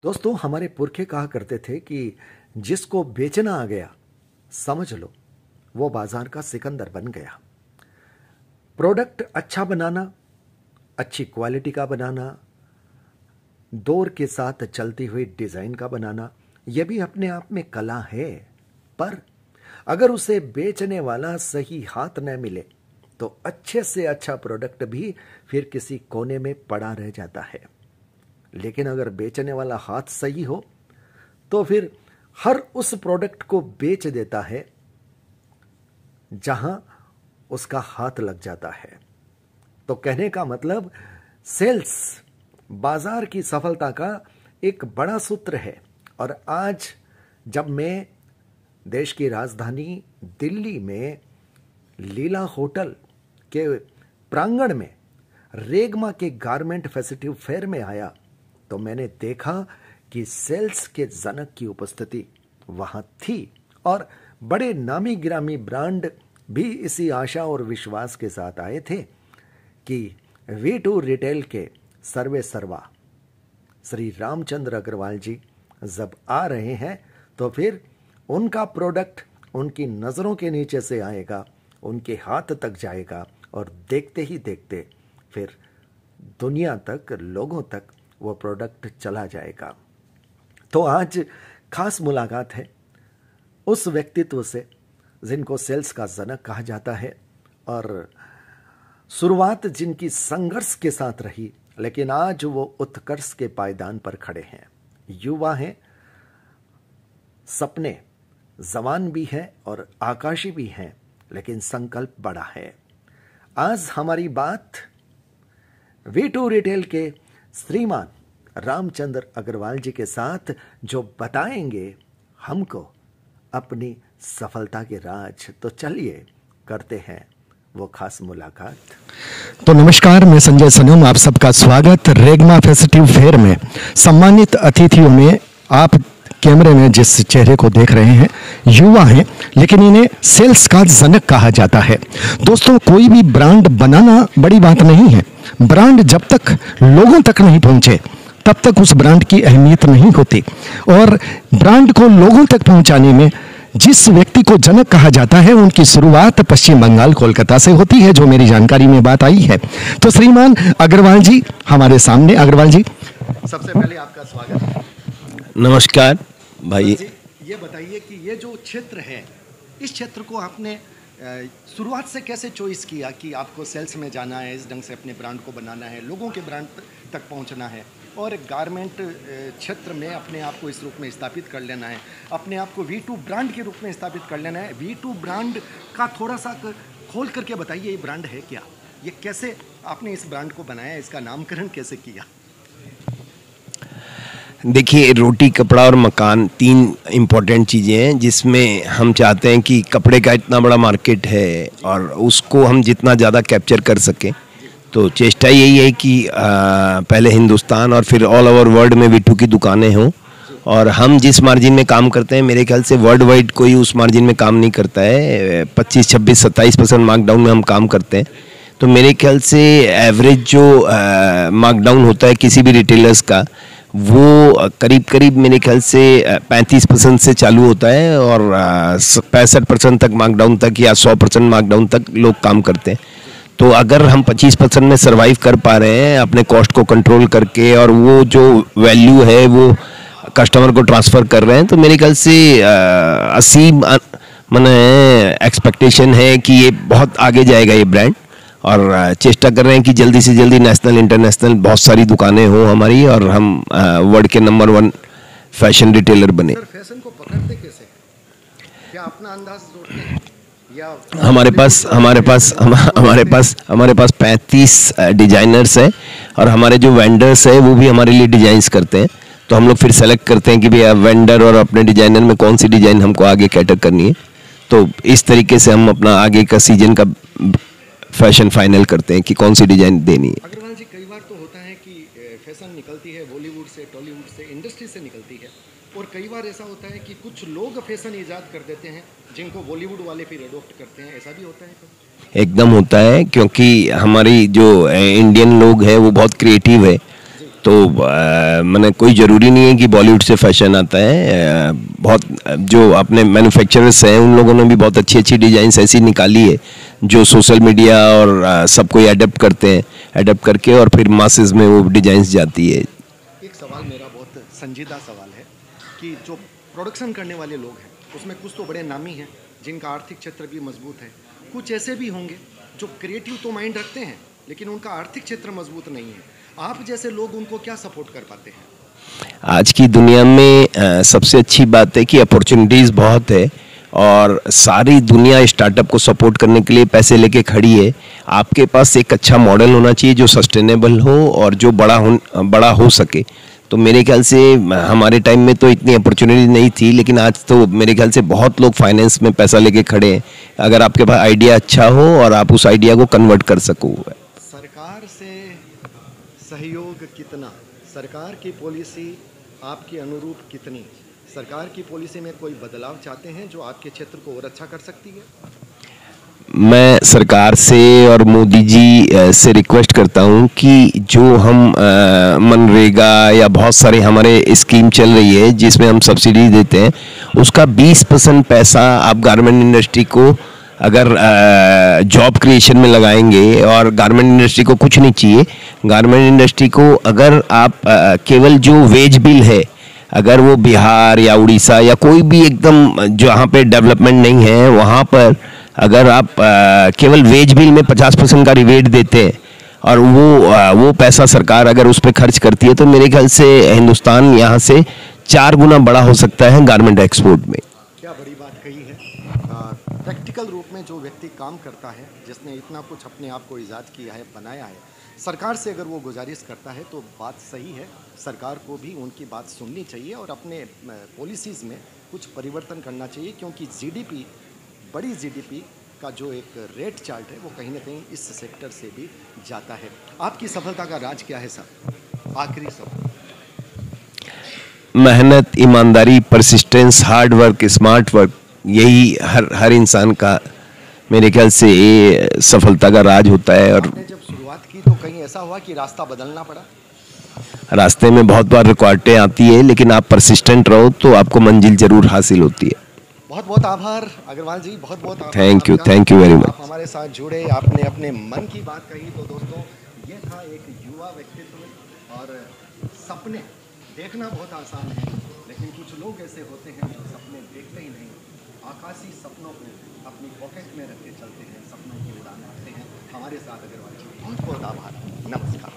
दोस्तों, हमारे पुरखे कहा करते थे कि जिसको बेचना आ गया समझ लो वो बाजार का सिकंदर बन गया। प्रोडक्ट अच्छा बनाना, अच्छी क्वालिटी का बनाना, दौर के साथ चलती हुई डिजाइन का बनाना, यह भी अपने आप में कला है। पर अगर उसे बेचने वाला सही हाथ न मिले तो अच्छे से अच्छा प्रोडक्ट भी फिर किसी कोने में पड़ा रह जाता है। लेकिन अगर बेचने वाला हाथ सही हो तो फिर हर उस प्रोडक्ट को बेच देता है जहां उसका हाथ लग जाता है। तो कहने का मतलब सेल्स बाजार की सफलता का एक बड़ा सूत्र है। और आज जब मैं देश की राजधानी दिल्ली में लीला होटल के प्रांगण में रेगमा के गारमेंट फेस्टिव फेयर में आया तो मैंने देखा कि सेल्स के जनक की उपस्थिति वहां थी और बड़े नामी गिरामी ब्रांड भी इसी आशा और विश्वास के साथ आए थे कि V2 रिटेल के सर्वे सर्वा श्री रामचंद्र अग्रवाल जी जब आ रहे हैं तो फिर उनका प्रोडक्ट उनकी नजरों के नीचे से आएगा, उनके हाथ तक जाएगा और देखते ही देखते फिर दुनिया तक, लोगों तक वो प्रोडक्ट चला जाएगा। तो आज खास मुलाकात है उस व्यक्तित्व से जिनको सेल्स का जनक कहा जाता है और शुरुआत जिनकी संघर्ष के साथ रही, लेकिन आज वो उत्कर्ष के पायदान पर खड़े हैं। युवा हैं, सपने जवान भी हैं और आकाशी भी हैं, लेकिन संकल्प बड़ा है। आज हमारी बात V2 रिटेल के श्रीमान रामचंद्र अग्रवाल जी के साथ जो बताएंगे हमको अपनी सफलता के राज। तो चलिए करते हैं वो खास मुलाकात। तो नमस्कार, मैं संजय सनम, आप सबका स्वागत रेगमा फेस्टिव फेयर में। सम्मानित अतिथियों में आप कैमरे में जिस चेहरे को देख रहे हैं युवा हैं, लेकिन इन्हें सेल्स का जनक कहा जाता है। दोस्तों, कोई भी ब्रांड बनाना बड़ी बात नहीं है। ब्रांड जब तक लोगों तक नहीं पहुंचे तब तक उस ब्रांड की अहमियत नहीं होती। और ब्रांड को लोगों तक पहुंचाने में जिस व्यक्ति को जनक कहा जाता है उनकी शुरुआत पश्चिम बंगाल कोलकाता से होती है, जो मेरी जानकारी में बात आई है। तो श्रीमान अग्रवाल जी हमारे सामने। अग्रवाल जी, सबसे पहले आपका स्वागत। नमस्कार भाई। ये बताइए कि ये जो क्षेत्र है, इस क्षेत्र को आपने शुरुआत से कैसे चॉइस किया कि आपको सेल्स में जाना है, इस ढंग से अपने ब्रांड को बनाना है, लोगों के ब्रांड तक पहुंचना है और गारमेंट क्षेत्र में अपने आप को इस रूप में स्थापित कर लेना है, अपने आप को V2 ब्रांड के रूप में स्थापित कर लेना है। V2 ब्रांड का थोड़ा सा खोल करके बताइए, ये ब्रांड है क्या, ये कैसे आपने इस ब्रांड को बनाया, इसका नामकरण कैसे किया? देखिए, रोटी, कपड़ा और मकान तीन इम्पोर्टेंट चीज़ें हैं जिसमें हम चाहते हैं कि कपड़े का इतना बड़ा मार्केट है और उसको हम जितना ज़्यादा कैप्चर कर सकें। तो चेष्टा यही है कि पहले हिंदुस्तान और फिर ऑल ओवर वर्ल्ड में V2 की दुकानें हों। और हम जिस मार्जिन में काम करते हैं, मेरे ख्याल से वर्ल्ड वाइड कोई उस मार्जिन में काम नहीं करता है। 25, 26, 27% मार्कडाउन में हम काम करते हैं। तो मेरे ख्याल से एवरेज जो मार्कडाउन होता है किसी भी रिटेलर्स का, वो करीब करीब मेरे ख्याल से 35% से चालू होता है और 65% तक मार्कडाउन तक या 100% मार्कडाउन तक लोग काम करते हैं। तो अगर हम 25% में सर्वाइव कर पा रहे हैं अपने कॉस्ट को कंट्रोल करके और वो जो वैल्यू है वो कस्टमर को ट्रांसफ़र कर रहे हैं, तो मेरे ख्याल से 80 माने एक्सपेक्टेशन है कि ये बहुत आगे जाएगा ये ब्रांड। और चेष्टा कर रहे हैं कि जल्दी से जल्दी नेशनल इंटरनेशनल बहुत सारी दुकानें हों हमारी और हम वर्ल्ड के नंबर 1 फैशन रिटेलर बने। सर, फैशन को पकड़ते कैसे? क्या अपना अंदाज जोड़ते हैं या हमारे पास 35 डिजाइनर्स हैं और हमारे जो वेंडर्स हैं वो भी हमारे लिए डिजाइन्स करते हैं। तो हम लोग फिर सेलेक्ट करते हैं कि भैया वेंडर और अपने डिजाइनर में कौन सी डिजाइन हमको आगे कैटर करनी है। तो इस तरीके से हम अपना आगे का सीजन का फैशन फाइनल करते हैं कि कौन सी डिजाइन देनी है। अग्रवाल जी, कई बार तो होता है कि फैशन निकलती है बॉलीवुड से, टॉलीवुड से, इंडस्ट्री से निकलती है, और कई बार ऐसा होता है कि कुछ लोग फैशन ईजाद कर देते हैं जिनको बॉलीवुड वाले फिर अडॉप्ट करते हैं। ऐसा भी होता है? एकदम होता है, क्योंकि हमारी जो इंडियन लोग हैं वो बहुत क्रिएटिव है। तो मैंने कोई ज़रूरी नहीं है कि बॉलीवुड से फैशन आता है। बहुत जो अपने मैन्युफैक्चरर्स हैं उन लोगों ने भी बहुत अच्छी अच्छी डिज़ाइंस ऐसी निकाली है जो सोशल मीडिया और सबको अडेप्ट करते हैं, अडेप्ट करके और फिर मासेस में वो डिज़ाइंस जाती है। एक सवाल मेरा बहुत संजीदा सवाल है कि जो प्रोडक्शन करने वाले लोग हैं उसमें कुछ तो बड़े नामी हैं जिनका आर्थिक क्षेत्र भी मजबूत है, कुछ ऐसे भी होंगे जो क्रिएटिव तो माइंड रखते हैं लेकिन उनका आर्थिक क्षेत्र मजबूत नहीं है। आप जैसे लोग उनको क्या सपोर्ट कर पाते हैं? आज की दुनिया में सबसे अच्छी बात है कि अपॉर्चुनिटीज़ बहुत है और सारी दुनिया स्टार्टअप को सपोर्ट करने के लिए पैसे लेके खड़ी है। आपके पास एक अच्छा मॉडल होना चाहिए जो सस्टेनेबल हो और जो बड़ा हो सके। तो मेरे ख्याल से हमारे टाइम में तो इतनी अपॉर्चुनिटी नहीं थी, लेकिन आज तो मेरे ख्याल से बहुत लोग फाइनेंस में पैसा लेके खड़े हैं अगर आपके पास आइडिया अच्छा हो और आप उस आइडिया को कन्वर्ट कर सको। सरकार से सहयोग कितना, सरकार की पॉलिसी आपके अनुरूप कितनी, सरकार की पॉलिसी में कोई बदलाव चाहते हैं जो आपके क्षेत्र को और अच्छा कर सकती है? मैं सरकार से और मोदी जी से रिक्वेस्ट करता हूं कि जो हम मनरेगा या बहुत सारे हमारे स्कीम चल रही है जिसमें हम सब्सिडी देते हैं उसका 20% पैसा आप गारमेंट इंडस्ट्री को अगर जॉब क्रिएशन में लगाएंगे, और गारमेंट इंडस्ट्री को कुछ नहीं चाहिए, गारमेंट इंडस्ट्री को अगर आप केवल जो वेज बिल है अगर वो बिहार या उड़ीसा या कोई भी एकदम जहाँ पे डेवलपमेंट नहीं है वहाँ पर अगर आप केवल वेज बिल में 50% का रिबेट देते हैं और वो पैसा सरकार अगर उस पर खर्च करती है तो मेरे ख्याल से हिंदुस्तान यहाँ से 4 गुना बड़ा हो सकता है गारमेंट एक्सपोर्ट में। क्या बड़ी बात कही है। प्रैक्टिकल रूप में जो व्यक्ति काम करता है, जिसने इतना कुछ अपने आप को ईजाद किया है, बनाया है, सरकार से अगर वो गुजारिश करता है तो बात सही है, सरकार को भी उनकी बात सुननी चाहिए और अपने पॉलिसीज़ में कुछ परिवर्तन करना चाहिए, क्योंकि जीडीपी, बड़ी जीडीपी का जो एक रेट चार्ट है वो कहीं ना कहीं इस सेक्टर से भी जाता है। आपकी सफलता का राज क्या है साहब? आखिरी सवाल। मेहनत, ईमानदारी, persistence, hard work, smart work, यही हर इंसान का मेरे ख्याल से ये सफलता का राज होता है। और आपने जब शुरुआत की तो कहीं ऐसा हुआ कि रास्ता बदलना पड़ा? रास्ते में बहुत बार रुकावटें आती है लेकिन आप परसिस्टेंट रहो तो आपको मंजिल जरूर हासिल होती है। बहुत बहुत आभार अग्रवाल जी, बहुत बहुत आभार। Thank you very much. आप हमारे साथ जुड़े, आपने अपने मन की बात कही। तो दोस्तों, ये था एक युवा व्यक्तित्व। और सपने देखना बहुत आसान है लेकिन कुछ लोग ऐसे होते हैं जो सपने देखते ही नहीं, आकाशी सपनों को अपनी पॉकेट में रख के चलते हैं, सपनों की उड़ान भरते हैं। हमारे साथ अग्रवाल जी, बहुत बहुत आभार, नमस्कार।